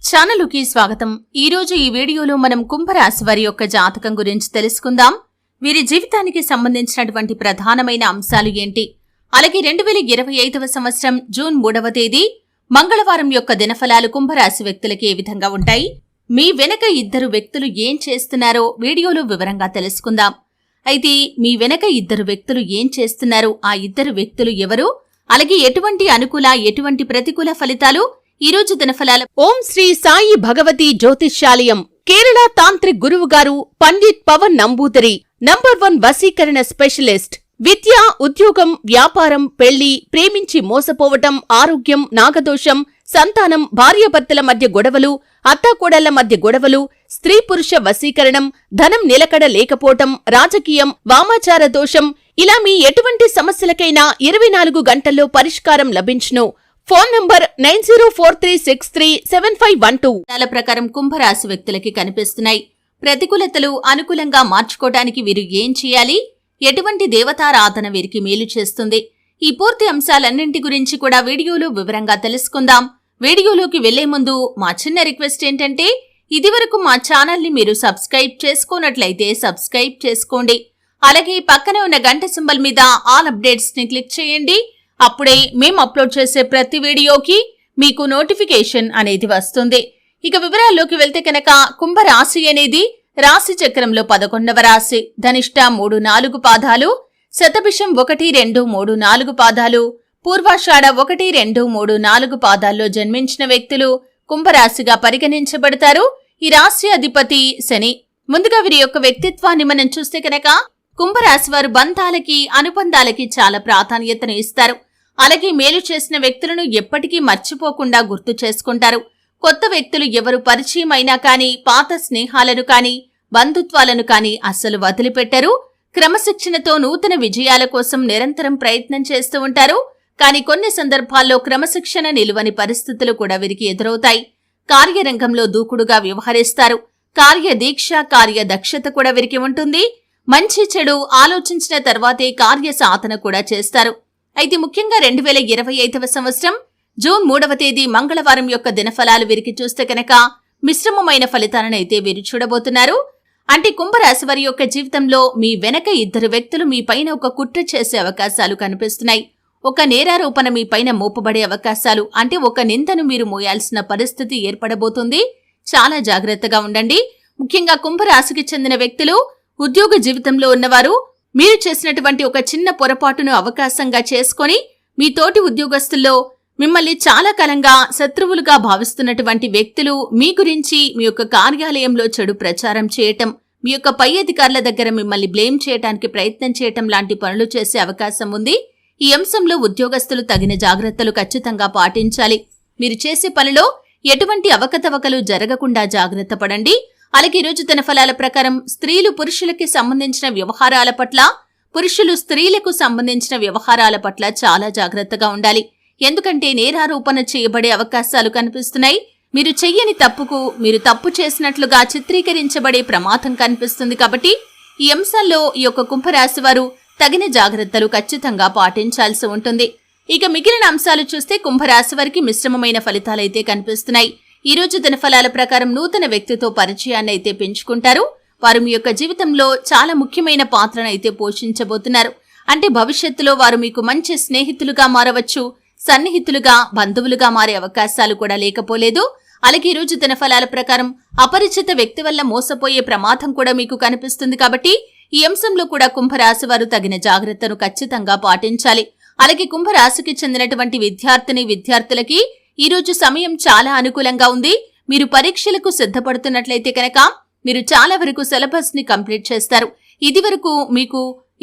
ఛానలుకి స్వాగతం. ఈరోజు ఈ వీడియోలో మనం కుంభరాశి వారి యొక్క జాతకం గురించి తెలుసుకుందాం. వీరి జీవితానికి సంబంధించినటువంటి ప్రధానమైన అంశాలు ఏంటి, అలాగే 2025వ సంవత్సరం జూన్ 3వ తేదీ మంగళవారం యొక్క దినఫలాలు కుంభరాశి వ్యక్తులకి ఏ విధంగా ఉంటాయి, మీ వెనక ఇద్దరు వ్యక్తులు ఏం చేస్తున్నారో వీడియోలో వివరంగా తెలుసుకుందాం. అయితే మీ వెనక ఇద్దరు వ్యక్తులు ఏం చేస్తున్నారో, ఆ ఇద్దరు వ్యక్తులు ఎవరు, అలాగే ఎటువంటి అనుకూల ఎటువంటి ప్రతికూల ఫలితాలు ఈ రోజు దినఫలాల. ఓం శ్రీ సాయి భగవతి జ్యోతిష్యాలయం, కేరళ తాంత్రిక్ గురువు గారు పండిత్ పవన్ నంబూదరి, నంబర్ 1 వశీకరణ స్పెషలిస్ట్. విద్య, ఉద్యోగం, వ్యాపారం, పెళ్లి, ప్రేమించి మోసపోవటం, ఆరోగ్యం, నాగదోషం, సంతానం, భార్యాభర్తల మధ్య గొడవలు, అత్తాకోడళ్ల మధ్య గొడవలు, స్త్రీ పురుష వశీకరణం, ధనం నిలకడ లేకపోవటం, రాజకీయం, వామాచార దోషం, ఇలా మీ ఎటువంటి సమస్యలకైనా 24 గంటల్లో పరిష్కారం లభించును. Phone number 9043637512. ప్రకారం కుంభరాశి వ్యక్తులకి కనిపిస్తున్నాయి. ప్రతికూలతలు అనుకూలంగా మార్చుకోవడానికి వీరు ఏం చేయాలి, ఎటువంటి దేవతారాధన వీరికి మేలు చేస్తుంది, ఈ పూర్తి అంశాలన్నింటి గురించి కూడా వీడియోలో వివరంగా తెలుసుకుందాం. వీడియోలోకి వెళ్లే ముందు మా చిన్న రిక్వెస్ట్ ఏంటంటే, ఇదివరకు మా ఛానల్ని మీరు సబ్స్క్రైబ్ చేసుకోనట్లయితే సబ్స్క్రైబ్ చేసుకోండి. అలాగే పక్కనే ఉన్న గంట సింబల్ మీద ఆల్ అప్డేట్స్ ని క్లిక్ చేయండి. అప్పుడే మేము అప్లోడ్ చేసే ప్రతి వీడియోకి మీకు నోటిఫికేషన్ అనేది వస్తుంది. ఇక వివరాల్లోకి వెళ్తే కనుక, కుంభరాశి అనేది రాశి చక్రంలో 11వ రాశి. ధనిష్ట 3-4 పాదాలు, శతభిషం 1-2-3-4 పాదాలు, పూర్వాషాఢ 1-2-3-4 పాదాల్లో జన్మించిన వ్యక్తులు కుంభరాశిగా పరిగణించబడతారు. ఈ రాశి అధిపతి శని. ముందుగా వీరి యొక్క వ్యక్తిత్వాన్ని మనం చూస్తే కనుక, కుంభరాశి వారు బంధాలకి, అనుబంధాలకి చాలా ప్రాధాన్యతను ఇస్తారు. అలాగే మేలు చేసిన వ్యక్తులను ఎప్పటికీ మర్చిపోకుండా గుర్తు చేసుకుంటారు. కొత్త వ్యక్తులు ఎవరు పరిచయం అయినా కానీ, పాత స్నేహాలను కానీ, బంధుత్వాలను కానీ అస్సలు వదిలిపెట్టరు. క్రమశిక్షణతో నూతన విజయాల కోసం నిరంతరం ప్రయత్నం చేస్తూ ఉంటారు. కానీ కొన్ని సందర్భాల్లో క్రమశిక్షణ నిలువని పరిస్థితులు కూడా వీరికి ఎదురవుతాయి. కార్యరంగంలో దూకుడుగా వ్యవహరిస్తారు. కార్యదీక్ష, కార్యదక్షత కూడా వీరికి ఉంటుంది. మంచి చెడు ఆలోచించిన తర్వాతే కార్య సాధన కూడా చేస్తారు. అయితే ముఖ్యంగా 2025వ సంవత్సరం జూన్ 3వ తేదీ మంగళవారం యొక్క దినఫలాలు వీరికి చూస్తే కనుక మిశ్రమమైన ఫలితాలను అయితే వీరు చూడబోతున్నారు. అంటే కుంభరాశి వారి యొక్క జీవితంలో మీ వెనక ఇద్దరు వ్యక్తులు మీ పైన ఒక కుట్ర చేసే అవకాశాలు కనిపిస్తున్నాయి. ఒక నేరారోపణ మీ పైన మోపబడే అవకాశాలు, అంటే ఒక నిందను మీరు మోయాల్సిన పరిస్థితి ఏర్పడబోతుంది. చాలా జాగ్రత్తగా ఉండండి. ముఖ్యంగా కుంభరాశికి చెందిన వ్యక్తులు, ఉద్యోగ జీవితంలో ఉన్నవారు, మీరు చేసినటువంటి ఒక చిన్న పొరపాటును అవకాశంగా చేసుకొని మీ తోటి ఉద్యోగస్తుల్లో మిమ్మల్ని చాలా కాలంగా శత్రువులుగా భావిస్తున్నటువంటి వ్యక్తులు మీ గురించి మీ యొక్క కార్యాలయంలో చెడు ప్రచారం చేయటం, మీ యొక్క పై అధికారుల దగ్గర మిమ్మల్ని బ్లేమ్ చేయడానికి ప్రయత్నం చేయటం లాంటి పనులు చేసే అవకాశం ఉంది. ఈ అంశంలో ఉద్యోగస్తులు తగిన జాగ్రత్తలు ఖచ్చితంగా పాటించాలి. మీరు చేసే పనిలో ఎటువంటి అవకతవకలు జరగకుండా జాగ్రత్త పడండి. అలాగే ఈరోజు దినఫలాల ప్రకారం స్త్రీలు పురుషులకి సంబంధించిన వ్యవహారాల పట్ల, పురుషులు స్త్రీలకు సంబంధించిన వ్యవహారాల పట్ల చాలా జాగ్రత్తగా ఉండాలి. ఎందుకంటే నేరారోపణ చేయబడే అవకాశాలు కనిపిస్తున్నాయి. మీరు చెయ్యని తప్పుకు మీరు తప్పు చేసినట్లుగా చిత్రీకరించబడే ప్రమాదం కనిపిస్తుంది. కాబట్టి ఈ అంశాల్లో ఈ యొక్క కుంభరాశి వారు తగిన జాగ్రత్తలు ఖచ్చితంగా పాటించాల్సి ఉంటుంది. ఇక మిగిలిన అంశాలు చూస్తే కుంభరాశి వారికి మిశ్రమమైన ఫలితాలైతే కనిపిస్తున్నాయి. ఈ రోజు దినఫలాల ప్రకారం నూతన వ్యక్తితో పరిచయాన్ని అయితే పెంచుకుంటారు. వారు మీ యొక్క జీవితంలో చాలా ముఖ్యమైన పాత్రను అయితే పోషించబోతున్నారు. అంటే భవిష్యత్తులో వారు మీకు మంచి స్నేహితులుగా మారవచ్చు, సన్నిహితులుగా, బంధువులుగా మారే అవకాశాలు కూడా లేకపోలేదు. అలాగే ఈ రోజు దినఫలాల ప్రకారం అపరిచిత వ్యక్తి వల్ల మోసపోయే ప్రమాదం కూడా మీకు కనిపిస్తుంది. కాబట్టి ఈ అంశంలో కూడా కుంభరాశి వారు తగిన జాగ్రత్తను ఖచ్చితంగా పాటించాలి. అలాగే కుంభరాశికి చెందినటువంటి విద్యార్థులకి ఈ రోజు సమయం చాలా అనుకూలంగా ఉంది. మీరు పరీక్షలకు సిద్ధపడుతున్నట్లయితే కనుక మీరు చాలా వరకు సిలబస్ ని కంప్లీట్ చేస్తారు. ఇది వరకు మీకు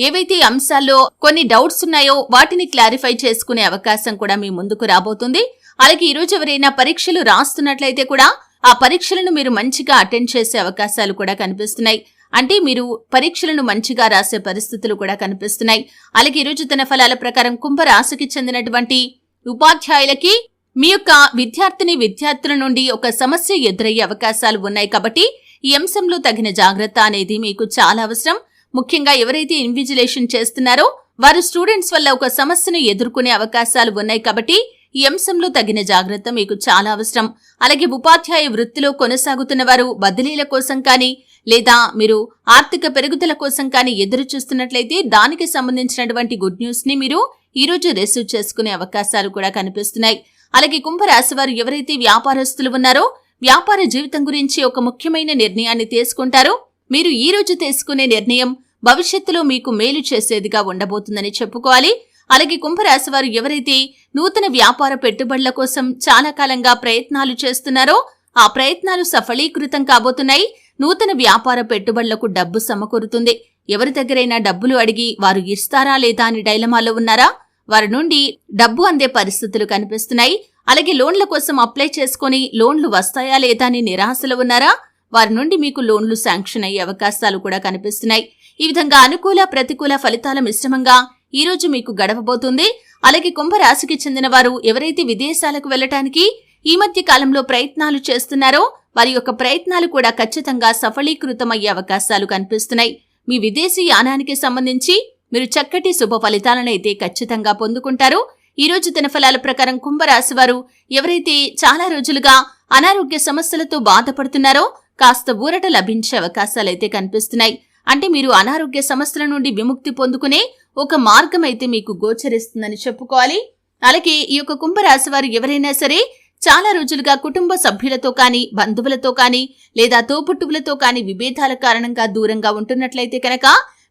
ఏవైతే అంశాల్లో కొన్ని డౌట్స్ ఉన్నాయో వాటిని క్లారిఫై చేసుకునే అవకాశం కూడా మీ ముందుకు రాబోతుంది. అలాగే ఈ రోజు ఎవరైనా పరీక్షలు రాస్తున్నట్లయితే కూడా ఆ పరీక్షలను మీరు మంచిగా అటెండ్ చేసే అవకాశాలు కూడా కనిపిస్తున్నాయి. అంటే మీరు పరీక్షలను మంచిగా రాసే పరిస్థితులు కూడా కనిపిస్తున్నాయి. అలాగే ఈ రోజు దినఫలాల ప్రకారం కుంభరాశికి చెందినటువంటి ఉపాధ్యాయులకి మీ యొక్క విద్యార్థుల నుండి ఒక సమస్య ఎదురయ్యే అవకాశాలు ఉన్నాయి. కాబట్టి ఈ అంశంలో తగిన జాగ్రత్త అనేది మీకు చాలా అవసరం. ముఖ్యంగా ఎవరైతే ఇన్విజిలేషన్ చేస్తున్నారో వారు స్టూడెంట్స్ వల్ల ఒక సమస్యను ఎదుర్కొనే అవకాశాలు ఉన్నాయి. కాబట్టి ఈ అంశంలో తగిన జాగ్రత్త మీకు చాలా అవసరం. అలాగే ఉపాధ్యాయ వృత్తిలో కొనసాగుతున్న వారు బదిలీల కోసం కానీ లేదా మీరు ఆర్థిక పెరుగుదల కోసం కానీ ఎదురు చూస్తున్నట్లయితే దానికి సంబంధించినటువంటి గుడ్ న్యూస్ ని మీరు ఈ రోజు రిసీవ్ చేసుకునే అవకాశాలు కూడా కనిపిస్తున్నాయి. అలాగే కుంభరాశి వారు ఎవరైతే వ్యాపారస్తులు ఉన్నారో వ్యాపార జీవితం గురించి ఒక ముఖ్యమైన నిర్ణయాన్ని తీసుకుంటారో మీరు ఈ రోజు తీసుకునే నిర్ణయం భవిష్యత్తులో మీకు మేలు చేసేదిగా ఉండబోతుందని చెప్పుకోవాలి. అలాగే కుంభరాశి వారు ఎవరైతే నూతన వ్యాపార పెట్టుబడుల కోసం చాలా కాలంగా ప్రయత్నాలు చేస్తున్నారో ఆ ప్రయత్నాలు సఫలీకృతం కాబోతున్నాయి. నూతన వ్యాపార పెట్టుబడులకు డబ్బు సమకూరుతుంది. ఎవరి దగ్గరైనా డబ్బులు అడిగి వారు ఇస్తారా లేదా అని డైలమాలో ఉన్నారా? వారి నుండి డబ్బు అందే పరిస్థితులు కనిపిస్తున్నాయి. అలాగే లోన్ల కోసం అప్లై చేసుకుని లోన్లు వస్తాయా లేదా అని నిరాశలో ఉన్నారా? వారి నుండి మీకు లోన్లు శాంక్షన్ అయ్యే అవకాశాలు కూడా కనిపిస్తున్నాయి. ఈ విధంగా అనుకూల ప్రతికూల ఫలితాల మిశ్రమంగా ఈ రోజు మీకు గడవబోతుంది. అలాగే కుంభరాశికి చెందిన వారు ఎవరైతే విదేశాలకు వెళ్లటానికి ఈ మధ్య కాలంలో ప్రయత్నాలు చేస్తున్నారో వారి యొక్క ప్రయత్నాలు కూడా ఖచ్చితంగా సఫలీకృతమయ్యే అవకాశాలు కనిపిస్తున్నాయి. మీ విదేశీ యానానికి సంబంధించి మీరు చక్కటి శుభ ఫలితాలనైతే ఖచ్చితంగా పొందుకుంటారు. ఈ రోజు దినఫలాల ప్రకారం కుంభరాశి వారు ఎవరైతే చాలా రోజులుగా అనారోగ్య సమస్యలతో బాధపడుతున్నారో కాస్త ఊరట లభించే అవకాశాలైతే కనిపిస్తున్నాయి. అంటే మీరు అనారోగ్య సమస్యల నుండి విముక్తి పొందుకునే ఒక మార్గం అయితే మీకు గోచరిస్తుందని చెప్పుకోవాలి. అలాగే ఈ యొక్క కుంభరాశి వారు ఎవరైనా సరే చాలా రోజులుగా కుటుంబ సభ్యులతో కానీ బంధువులతో కానీ లేదా తోబుట్టువులతో కానీ విభేదాల కారణంగా దూరంగా ఉంటున్నట్లయితే కనుక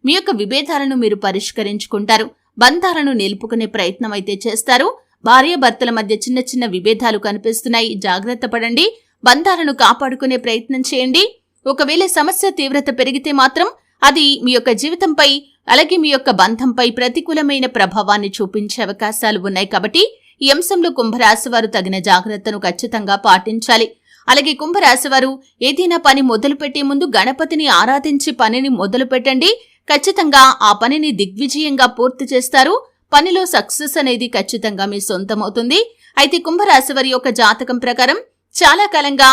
మీ యొక్క విభేదాలను మీరు పరిష్కరించుకుంటారు. బంధాలను నిలుపుకునే ప్రయత్నం అయితే చేస్తారు. భార్యాభర్తల మధ్య చిన్న చిన్న విభేదాలు కనిపిస్తున్నాయి. జాగ్రత్త పడండి. బంధాలను కాపాడుకునే ప్రయత్నం చేయండి. ఒకవేళ సమస్య తీవ్రత పెరిగితే మాత్రం అది మీ యొక్క జీవితంపై అలాగే మీ యొక్క బంధంపై ప్రతికూలమైన ప్రభావాన్ని చూపించే అవకాశాలు ఉన్నాయి. కాబట్టి ఈ అంశంలో కుంభరాశి వారు తగిన జాగ్రత్తను ఖచ్చితంగా పాటించాలి. అలాగే కుంభరాశి వారు ఏదైనా పని మొదలుపెట్టే ముందు గణపతిని ఆరాధించి పనిని మొదలు పెట్టండి. ఖచ్చితంగా ఆ పనిని దిగ్విజయంగా పూర్తి చేస్తారు. పనిలో సక్సెస్ అనేది ఖచ్చితంగా మీ సొంతమవుతుంది. అయితే కుంభరాశి వారి యొక్క జాతకం ప్రకారం చాలా కాలంగా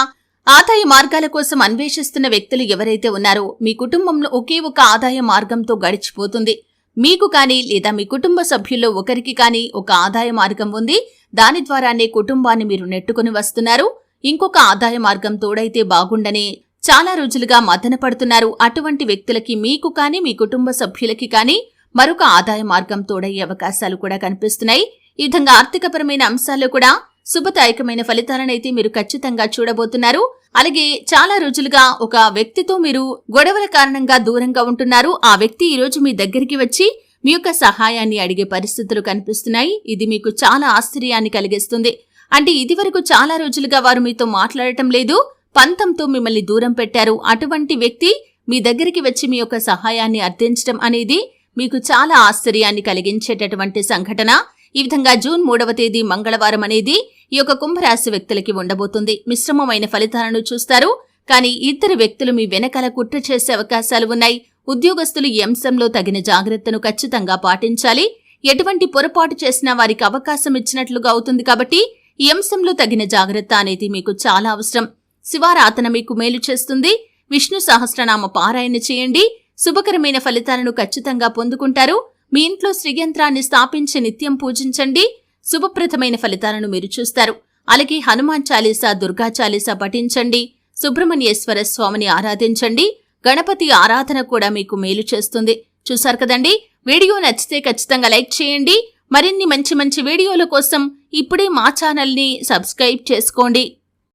ఆదాయ మార్గాల కోసం అన్వేషిస్తున్న వ్యక్తులు ఎవరైతే ఉన్నారో మీ కుటుంబంలో ఒకే ఒక ఆదాయ మార్గంతో గడిచిపోతుంది. మీకు కానీ లేదా మీ కుటుంబ సభ్యుల్లో ఒకరికి కానీ ఒక ఆదాయ మార్గం ఉంది. దాని ద్వారానే కుటుంబాన్ని మీరు నెట్టుకుని వస్తున్నారు. ఇంకొక ఆదాయ మార్గం తోడైతే బాగుండని చాలా రోజులుగా మదన పడుతున్నారు. అటువంటి వ్యక్తులకి మీకు కానీ మీ కుటుంబ సభ్యులకి కానీ మరొక ఆదాయ మార్గం తోడయ్యే అవకాశాలు కూడా కనిపిస్తున్నాయి. ఈ విధంగా ఆర్థికపరమైన అంశాల్లో కూడా శుభదాయకమైన ఫలితాలనైతే మీరు ఖచ్చితంగా చూడబోతున్నారు. అలాగే చాలా రోజులుగా ఒక వ్యక్తితో మీరు గొడవల కారణంగా దూరంగా ఉంటున్నారు. ఆ వ్యక్తి ఈ రోజు మీ దగ్గరికి వచ్చి మీ యొక్క సహాయాన్ని అడిగే పరిస్థితులు కనిపిస్తున్నాయి. ఇది మీకు చాలా ఆశ్చర్యాన్ని కలిగిస్తుంది. అంటే ఇదివరకు చాలా రోజులుగా వారు మీతో మాట్లాడటం లేదు, పంతంతో మిమ్మల్ని దూరం పెట్టారు. అటువంటి వ్యక్తి మీ దగ్గరికి వచ్చి మీ యొక్క సహాయాన్ని అర్థించడం అనేది మీకు చాలా ఆశ్చర్యాన్ని కలిగించేటటువంటి సంఘటన. ఈ విధంగా జూన్ 3వ తేదీ మంగళవారం అనేది ఈ యొక్క కుంభరాశి వ్యక్తులకి ఉండబోతుంది. మిశ్రమమైన ఫలితాలను చూస్తారు. కానీ ఇద్దరు వ్యక్తులు మీ వెనకాల కుట్ర చేసే అవకాశాలు ఉన్నాయి. ఉద్యోగస్తులు ఈ అంశంలో తగిన జాగ్రత్తను ఖచ్చితంగా పాటించాలి. ఎటువంటి పొరపాటు చేసినా వారికి అవకాశం ఇచ్చినట్లుగా అవుతుంది. కాబట్టి ఈ అంశంలో తగిన జాగ్రత్త అనేది మీకు చాలా అవసరం. శివారాధన మీకు మేలు చేస్తుంది. విష్ణు సహస్రనామ పారాయణ చేయండి. శుభకరమైన ఫలితాలను ఖచ్చితంగా పొందుకుంటారు. మీ ఇంట్లో శ్రీయంత్రాన్ని స్థాపించి నిత్యం పూజించండి. శుభప్రదమైన ఫలితాలను మీరు చూస్తారు. అలాగే హనుమాన్ చాలీసా, దుర్గా చాలీసా పఠించండి. సుబ్రహ్మణ్యేశ్వర స్వామిని ఆరాధించండి. గణపతి ఆరాధన కూడా మీకు మేలు చేస్తుంది. చూశారు కదండి. వీడియో నచ్చితే ఖచ్చితంగా లైక్ చేయండి. మరిన్ని మంచి మంచి వీడియోల కోసం ఇప్పుడే మా ఛానల్ని సబ్స్క్రైబ్ చేసుకోండి.